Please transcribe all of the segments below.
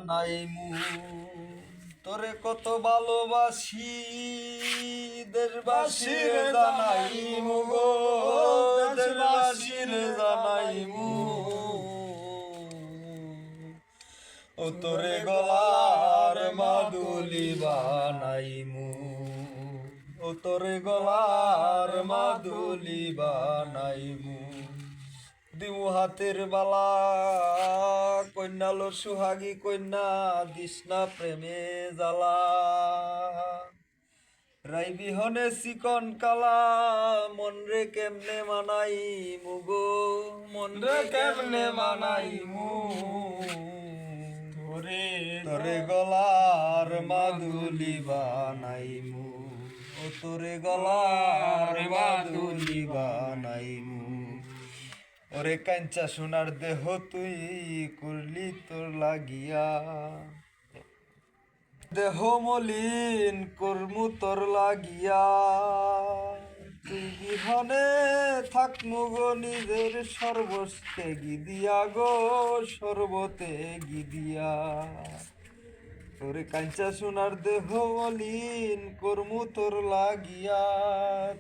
নাইমু তোরে কত ভালোবাসি দেশবাসীর জানাইমু গো দেশবাসীর জানাইমু ও তোরে গলার মাদুলি বানাইমু ও তোরে গলার মাদুলি বানাইমু দিমু হাতের বালা কন্যালো সুহাগী কন্যা দিসনা প্রেমে জ্বালা রাই বিহনে চিকন কালা মন রে কেমনে মানাই মুগো মন রে কেমনে মানাই মু তোরে গলার মাদুলি বানাইমু ও তোরে গলার মাদুলি বানাইমু ওরে কাঞ্চা সোনার দেহ তুই করলি তোর লাগিয়া দেহ মলিন কর্মু তোর লাগিয়া তুই বিহনে থাকমু গো নিজের সর্বস্তে গিদিয়া গো সর্বতে গিদিয়া তোরে কাঞ্চা সোনার দেহ মলিন কর্মু তোর লাগিয়া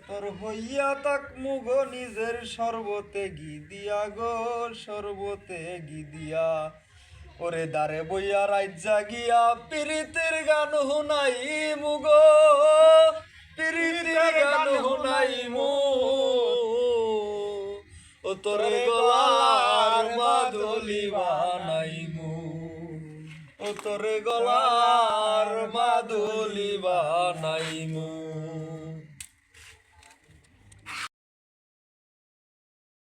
তোর হইয়া থাকমু গো নিজের সর্বতে গিদিয়া গো সর্বতে গিদিয়া ওরে দারে বইয়া রাইত জাগিয়া পিরিতের গান হুনাই মুগো পিরিতের গান হুনাই মু ও তোরে গলার মাদুলি বানাইমু ও তোরে গলার মাদুলি বানাইমু